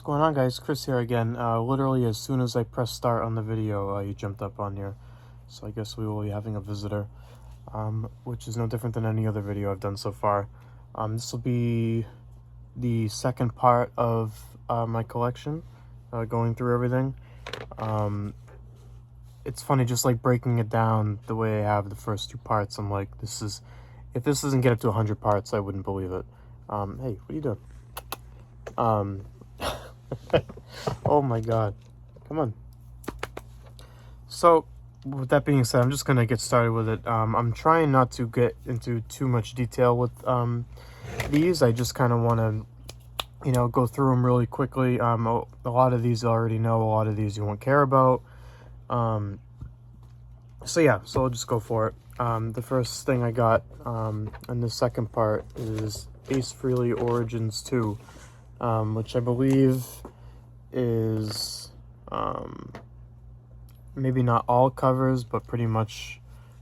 What's going on, guys? Chris here again. Literally as soon as I press start on the video, you jumped up on here. So I guess we will be having a visitor, which is no different than any other video I've done so far. This will be the second part of my collection, going through everything. It's funny, just like breaking it down the way I have the first two parts. I'm like, if this doesn't get up to 100 parts, I wouldn't believe it. Hey, what are you doing? Oh my god, come on. So with that being said, I'm just gonna get started with it. I'm trying not to get into too much detail with these. I just kind of want to go through them really quickly. A lot of these I already know, a lot of these you won't care about. So yeah, so I'll just go for it. The first thing I got in the second part is Ace Frehley Origins 2, which I believe is maybe not all covers, but pretty much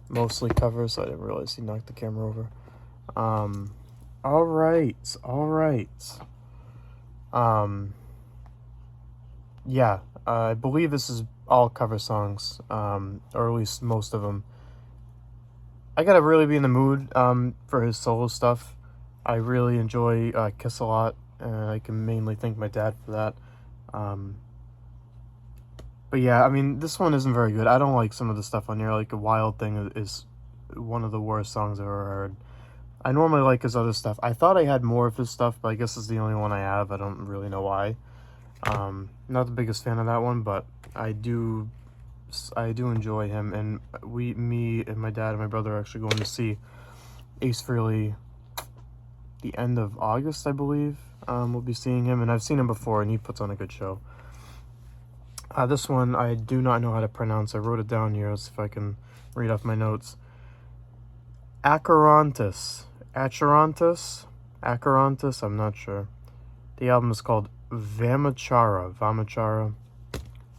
mostly covers. So I didn't realize he knocked the camera over. All right. Yeah, I believe this is all cover songs, or at least most of them. I gotta really be in the mood for his solo stuff. I really enjoy Kiss a lot, and I can mainly thank my dad for that. But yeah, I mean, this one isn't very good. I don't like some of the stuff on here. Like, A Wild Thing is one of the worst songs I've ever heard. I normally like his other stuff. I thought I had more of his stuff, but I guess it's the only one I have. I don't really know why. Not the biggest fan of that one, but I do enjoy him. And me and my dad and my brother are actually going to see Ace Frehley the end of August, I believe. We'll be seeing him, and I've seen him before, and he puts on a good show. This one I do not know how to pronounce. I wrote it down here. Let's see if I can read off my notes. Acherontis, I'm not sure. The album is called Vamachara.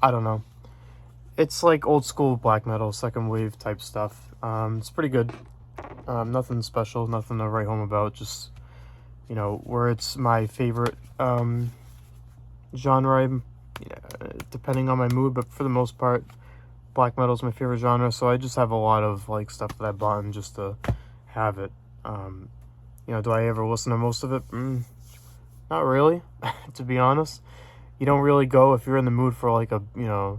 I don't know. It's like old school black metal, second wave type stuff. It's pretty good. Nothing special, nothing to write home about. Just, where it's my favorite genre, depending on my mood, but for the most part, black metal is my favorite genre. So I just have a lot of like stuff that I bought in just to have it. Do I ever listen to most of it? Not really, to be honest. You don't really go, if you're in the mood for like a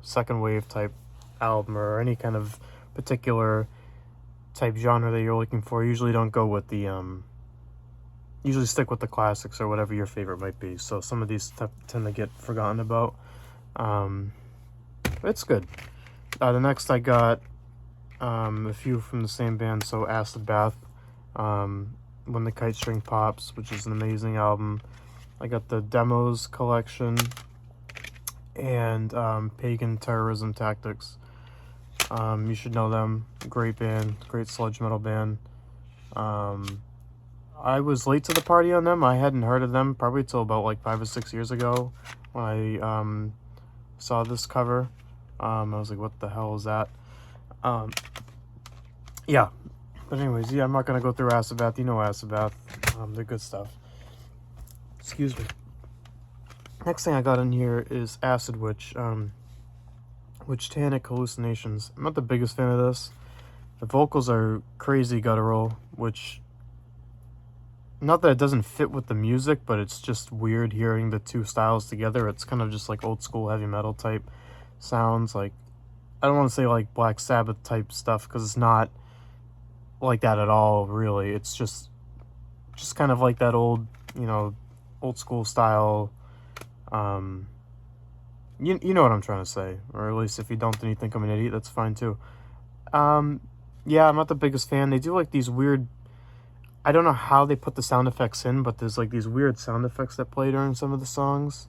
second wave type album or any kind of particular type genre that you're looking for. You usually don't go with the usually stick with the classics or whatever your favorite might be. So some of these tend to get forgotten about. It's good. The next I got a few from the same band. So Acid Bath, When the Kite String Pops, which is an amazing album. I got the Demos collection and Pagan Terrorism Tactics. You should know them. Great band, great sludge metal band. I was late to the party on them. I hadn't heard of them probably till about like 5 or 6 years ago when I saw this cover. I was like, what the hell is that? Yeah. But anyways, yeah, I'm not going to go through Acid Bath. You know Acid Bath. They're good stuff. Excuse me. Next thing I got in here is Acid Witch. Witchtanic Hallucinations. I'm not the biggest fan of this. The vocals are crazy guttural, which... Not that it doesn't fit with the music, but it's just weird hearing the two styles together. It's kind of just like old school heavy metal type sounds. Like, I don't want to say like Black Sabbath type stuff, because it's not like that at all, really. It's just kind of like that old, old school style. You know what I'm trying to say, or at least if you don't, then you think I'm an idiot. That's fine too. Yeah, I'm not the biggest fan. They do like these weird, I don't know how they put the sound effects in, but there's like these weird sound effects that play during some of the songs.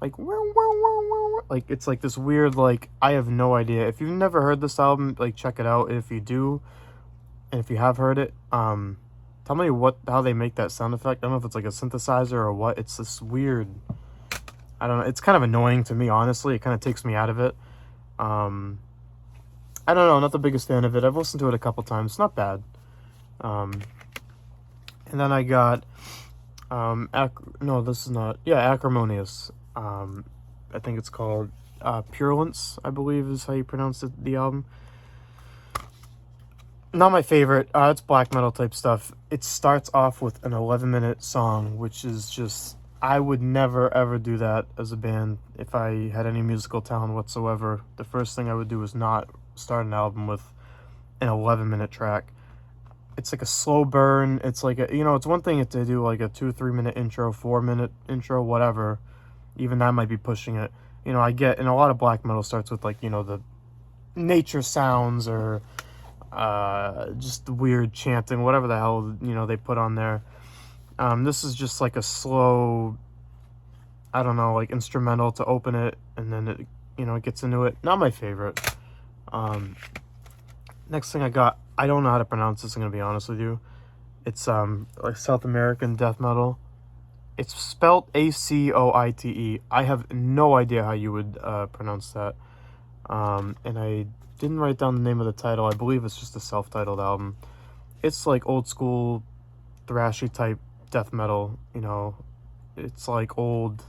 Like, it's like this weird, like, I have no idea. If you've never heard this album, like, check it out. If you do, and if you have heard it, tell me how they make that sound effect. I don't know if it's like a synthesizer or what. It's this weird, I don't know. It's kind of annoying to me, honestly. It kind of takes me out of it. I don't know. Not the biggest fan of it. I've listened to it a couple times. It's not bad. And then I got, no, this is not, yeah, Acrimonious. I think it's called Purulence, I believe is how you pronounce it, the album. Not my favorite. It's black metal type stuff. It starts off with an 11-minute song, which is just, I would never ever do that as a band if I had any musical talent whatsoever. The first thing I would do is not start an album with an 11-minute track. It's like a slow burn. It's like it's one thing to do like a 2 or 3 minute intro, 4 minute intro, whatever. Even that might be pushing it. I get, and a lot of black metal starts with like, the nature sounds or just weird chanting, whatever the hell, they put on there. This is just like a slow, I don't know, like instrumental to open it, and then it gets into it. Not my favorite. Next thing I got, I don't know how to pronounce this, I'm gonna be honest with you. It's like South American death metal. It's spelled Acoite. I have no idea how you would pronounce that. And I didn't write down the name of the title. I believe it's just a self-titled album. It's like old school thrashy type death metal. It's like old,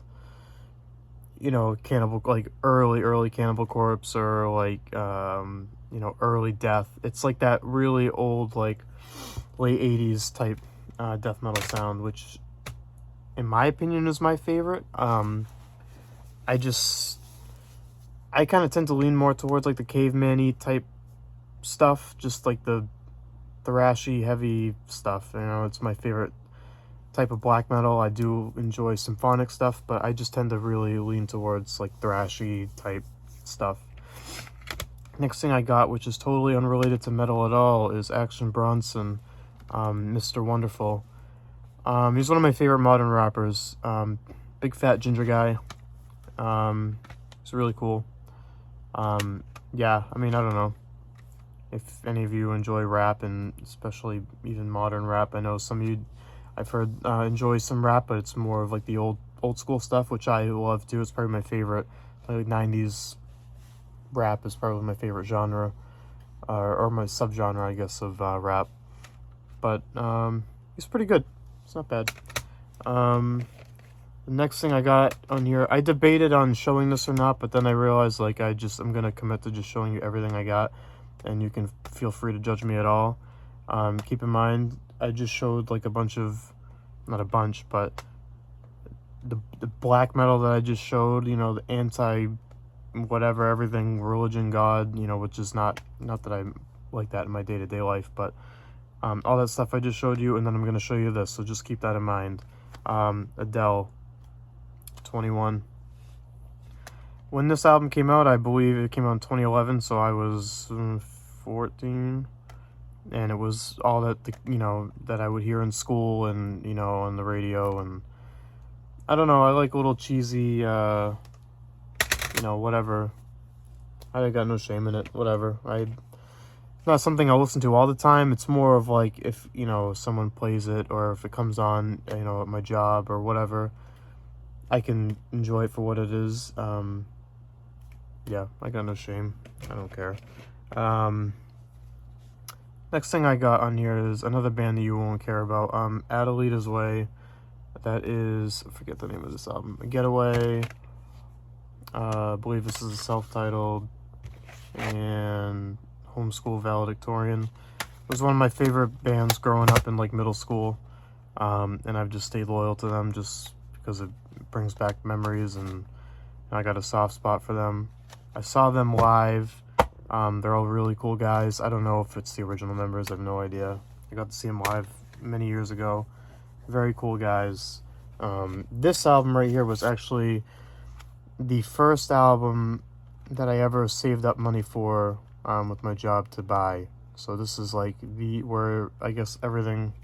Cannibal, like early Cannibal Corpse, or like early Death. It's like that really old, like late 80s type death metal sound, which in my opinion is my favorite. I kind of tend to lean more towards like the caveman-y type stuff, just like the thrashy, heavy stuff. It's my favorite type of black metal. I do enjoy symphonic stuff, but I just tend to really lean towards like thrashy type stuff. Next thing I got, which is totally unrelated to metal at all, is Action Bronson, Mr. Wonderful. He's one of my favorite modern rappers. Big fat ginger guy. He's really cool. Yeah, I mean, I don't know if any of you enjoy rap, and especially even modern rap. I know some of you, I've heard, enjoy some rap, but it's more of like the old school stuff, which I love too. It's probably my favorite. Like 90s rap is probably my favorite genre, or my subgenre, I guess, of rap. But he's pretty good. It's not bad. The next thing I got on here, I debated on showing this or not, but then I realized like I'm gonna commit to just showing you everything I got, and you can feel free to judge me at all. Keep in mind, I just showed like a bunch of, not a bunch, but the black metal that I just showed, the anti whatever, everything, religion, God, which is not that I like that in my day-to-day life, but all that stuff I just showed you, and then I'm going to show you this, so just keep that in mind. Adele, 21. When this album came out, I believe it came out in 2011, so I was 14, and it was all that, that I would hear in school and, on the radio, and I don't know, I like a little cheesy, whatever. I got no shame in it, whatever. Not something I listen to all the time. It's more of like if, someone plays it, or if it comes on, at my job or whatever, I can enjoy it for what it is. Yeah, I got no shame. I don't care. Next thing I got on here is another band that you won't care about. Adelita's Way. That is, I forget the name of this album. Getaway. I believe this is a self-titled, and Homeschool Valedictorian. It was one of my favorite bands growing up in like middle school, and I've just stayed loyal to them just because it brings back memories, and I got a soft spot for them. I saw them live. They're all really cool guys. I don't know if it's the original members. I have no idea. I got to see them live many years ago. Very cool guys. This album right here was actually the first album that I ever saved up money for with my job to buy. So this is like where I guess everything,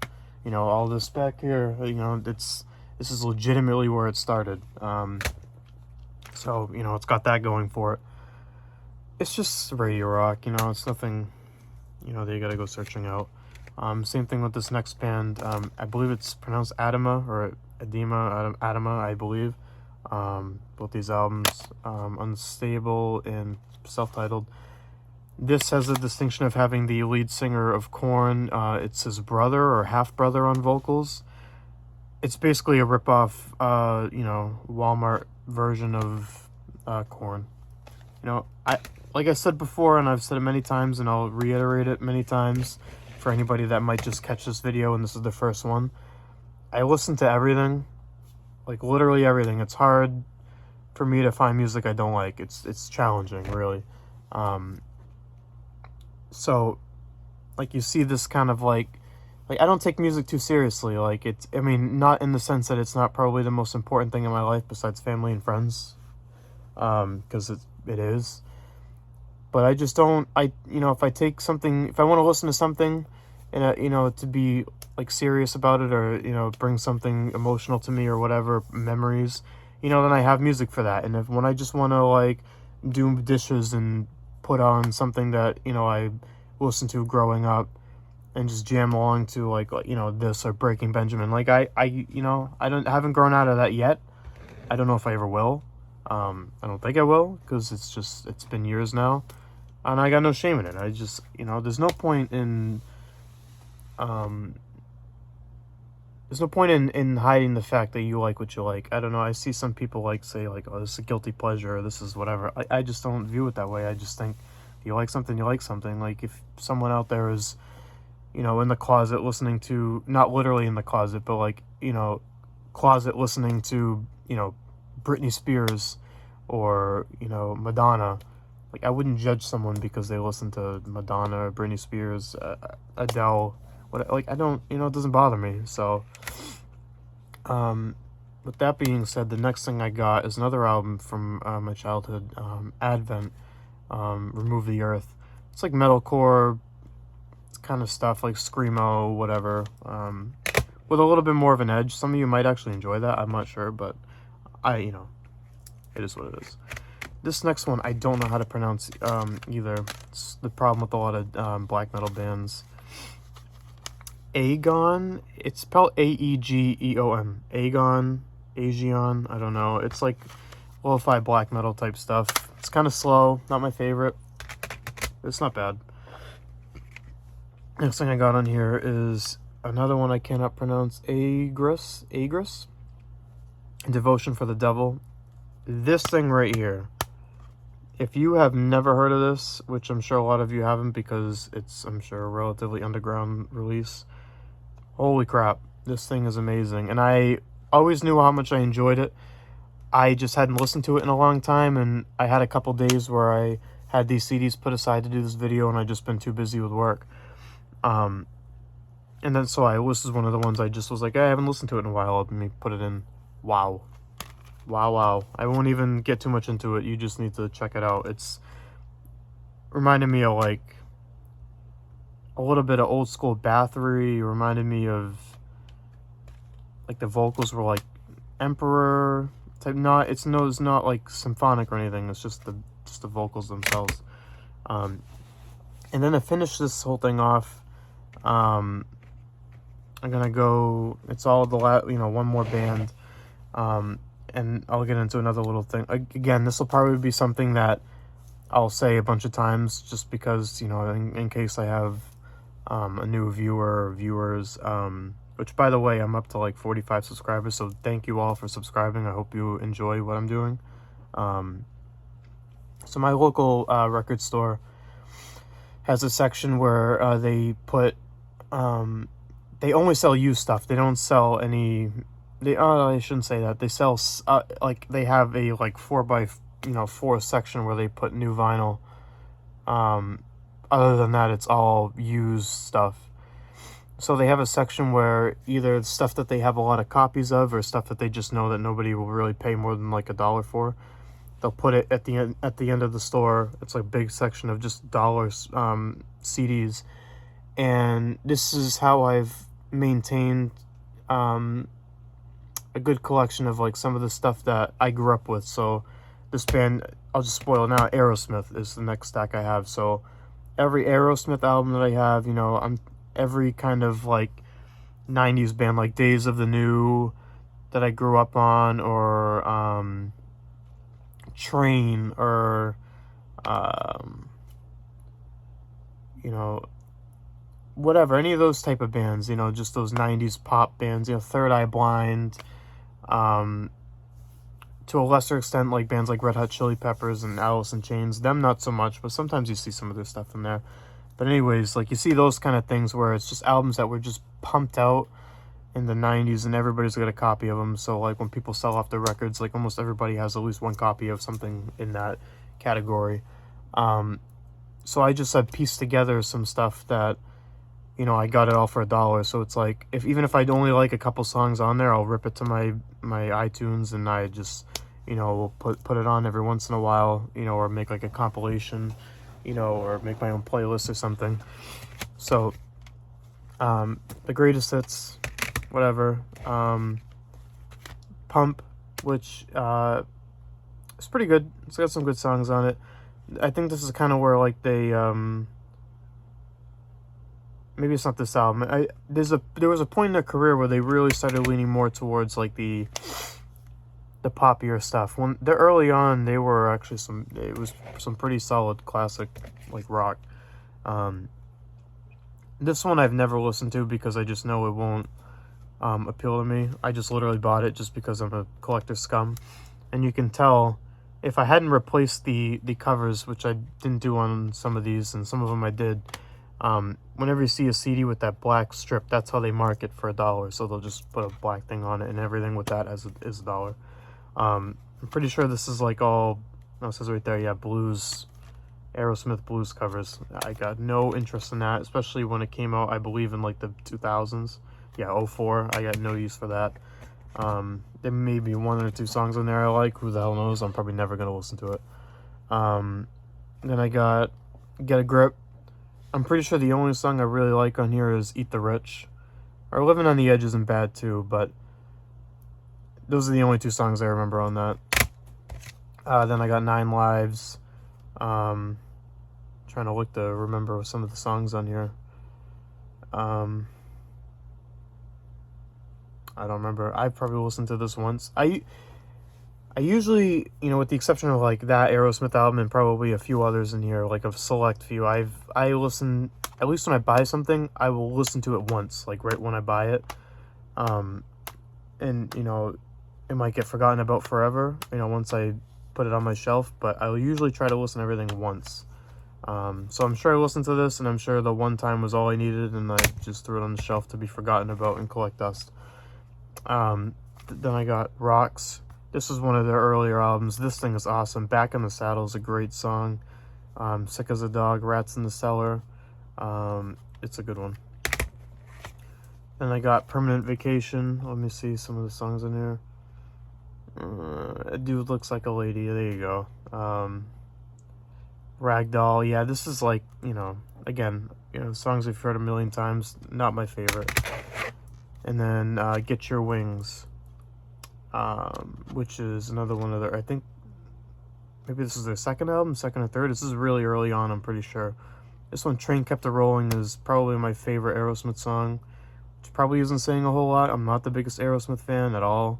all this back here, this is legitimately where it started. So, it's got that going for it. It's just radio rock, it's nothing, that you gotta go searching out. Same thing with this next band. I believe it's pronounced Adama, or Adama, I believe. Both these albums, Unstable and self-titled. This has the distinction of having the lead singer of Korn. It's his brother or half-brother on vocals. it's basically a ripoff, Walmart version of Korn. Like I said before, and I've said it many times, and I'll reiterate it many times for anybody that might just catch this video and this is the first one. I listen to everything, like literally everything. It's hard for me to find music I don't like. It's challenging, really. So, like, you see this kind of like I don't take music too seriously. Like, I mean, not in the sense that it's not probably the most important thing in my life besides family and friends, because it is. But I just don't, if I take something, if I want to listen to something and, to be like serious about it, or, bring something emotional to me or whatever, memories, then I have music for that. And when I just want to like do dishes and put on something that, I listened to growing up and just jam along to like, this or Breaking Benjamin, like I haven't grown out of that yet. I don't know if I ever will. I don't think I will, because it's been years now. And I got no shame in it. I just, there's no point in hiding the fact that you like what you like. I don't know. I see some people like say like, oh, this is a guilty pleasure, or this is whatever. I just don't view it that way. I just think you like something, you like something. Like, if someone out there is, in the closet listening to, not literally in the closet, but like, closet listening to, Britney Spears or, Madonna. Like, I wouldn't judge someone because they listen to Madonna, Britney Spears, Adele. I don't, it doesn't bother me. So, with that being said, the next thing I got is another album from my childhood, Advent, Remove the Earth. It's like metalcore kind of stuff, like screamo, whatever, with a little bit more of an edge. Some of you might actually enjoy that. I'm not sure, but it is what it is. This next one, I don't know how to pronounce either. It's the problem with a lot of black metal bands. Aegon, it's spelled Aegeon. Aegeon, I don't know. It's like lo-fi black metal type stuff. It's kind of slow, not my favorite. It's not bad. Next thing I got on here is another one I cannot pronounce. Agris, Devotion for the Devil. This thing right here, if you have never heard of this, which I'm sure a lot of you haven't because it's, I'm sure, a relatively underground release, holy crap, this thing is amazing. And I always knew how much I enjoyed it. I just hadn't listened to it in a long time, and I had a couple days where I had these CDs put aside to do this video, and I just been too busy with work. And then this is one of the ones I just was like, I haven't listened to it in a while. Let me put it in. Wow. I won't even get too much into it. You just need to check it out. It's reminded me of like a little bit of old school Bathory. It reminded me of like the vocals were like Emperor type. It's not like symphonic or anything. It's just the vocals themselves. And then to finish this whole thing off, I'm gonna go. It's all one more band. And I'll get into another little thing. Again, this will probably be something that I'll say a bunch of times just because, in case I have a new viewer or viewers, which, by the way, I'm up to like 45 subscribers, so thank you all for subscribing. I hope you enjoy what I'm doing. So my local record store has a section where they put, they only sell used stuff. They don't sell any... I shouldn't say that. They sell, they have a, 4x4 section where they put new vinyl. Other than that, it's all used stuff. So they have a section where either stuff that they have a lot of copies of or stuff that they just know that nobody will really pay more than like $1 for. They'll put it at the end of the store. It's like a big section of just dollars, CDs. And this is how I've maintained, a good collection of like some of the stuff that I grew up with. So this band, I'll just spoil it now, Aerosmith is the next stack I have. So every Aerosmith album that I have, I'm every kind of like 90s band, like Days of the New that I grew up on, or Train, or whatever, any of those type of bands, you know, just those 90s pop bands, you know, Third Eye Blind, um, to a lesser extent, like bands like Red Hot Chili Peppers and Alice in Chains, them not so much, but sometimes you see some of their stuff in there. But anyways, like you see those kind of things where it's just albums that were just pumped out in the 90s and everybody's got a copy of them. So like when people sell off their records, like almost everybody has at least one copy of something in that category. So I just had pieced together some stuff that, you know, I got it all for $1. So it's like, even if I only like a couple songs on there, I'll rip it to my iTunes and I just, you know, will put it on every once in a while, you know, or make like a compilation, you know, or make my own playlist or something. So the greatest hits, whatever. Pump, which is pretty good. It's got some good songs on it. I think this is kind of where like they maybe it's not this album. There was a point in their career where they really started leaning more towards like the poppier stuff. When they're early on, they were actually it was some pretty solid classic like rock. This one I've never listened to because I just know it won't appeal to me. I just literally bought it just because I'm a collector scum, and you can tell if I hadn't replaced the covers, which I didn't do on some of these, and some of them I did. Whenever you see a CD with that black strip, that's how they mark it for $1. So they'll just put a black thing on it, and everything with that is $1. I'm pretty sure this is like all, no, it says right there, yeah, blues, Aerosmith blues covers. I got no interest in that, especially when it came out, I believe, in like the 2000s. Yeah, 04, I got no use for that. There may be one or two songs on there I like, who the hell knows, I'm probably never going to listen to it. Then I got Get a Grip. I'm pretty sure the only song I really like on here is Eat the Rich. Or Living on the Edge isn't bad too, but those are the only two songs I remember on that. Then I got 9 Lives. Trying to look to remember some of the songs on here. I don't remember. I probably listened to this once. I usually, you know, with the exception of like that Aerosmith album and probably a few others in here, like a select few, I listen, at least when I buy something, I will listen to it once, like right when I buy it. And you know, it might get forgotten about forever, you know, once I put it on my shelf, but I will usually try to listen to everything once. So I'm sure I listened to this, and I'm sure the one time was all I needed, and I just threw it on the shelf to be forgotten about and collect dust. Then I got Rocks. This is one of their earlier albums. This thing is awesome. Back in the Saddle is a great song. Sick as a Dog, Rats in the Cellar. It's a good one. Then I got Permanent Vacation. Let me see some of the songs in here. A Dude Looks Like a Lady. There you go. Ragdoll. Yeah, this is like, you know, again, you know, songs we've heard a million times. Not my favorite. And then Get Your Wings, which is another one of their, I think, maybe this is their second album, second or third. This is really early on, I'm pretty sure. This one, Train Kept a Rolling, is probably my favorite Aerosmith song, which probably isn't saying a whole lot. I'm not the biggest Aerosmith fan at all.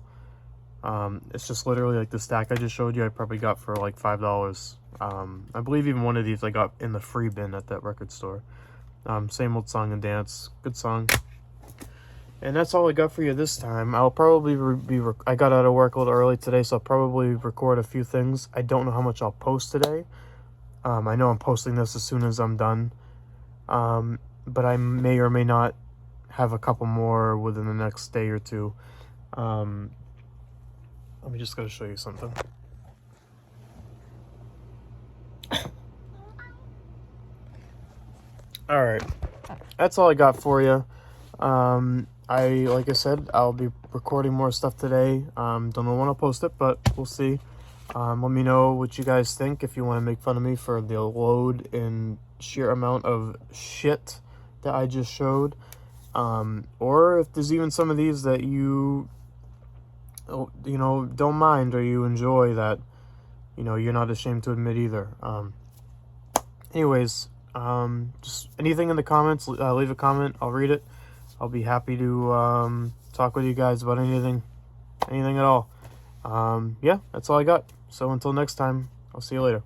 It's just literally like the stack I just showed you, I probably got for like $5. I believe even one of these I got in the free bin at that record store. Same Old Song and Dance, good song. And that's all I got for you this time. I'll probably I got out of work a little early today, so I'll probably record a few things. I don't know how much I'll post today. I know I'm posting this as soon as I'm done. But I may or may not have a couple more within the next day or two. Let me just gotta show you something. Alright. That's all I got for you. Like I said, I'll be recording more stuff today. Don't know when I'll post it, but we'll see. Let me know what you guys think, if you want to make fun of me for the load and sheer amount of shit that I just showed. Or if there's even some of these that you know, don't mind or you enjoy that, you know, you're not ashamed to admit either. Anyways, just anything in the comments, leave a comment. I'll read it. I'll be happy to talk with you guys about anything at all. Yeah, that's all I got. So until next time, I'll see you later.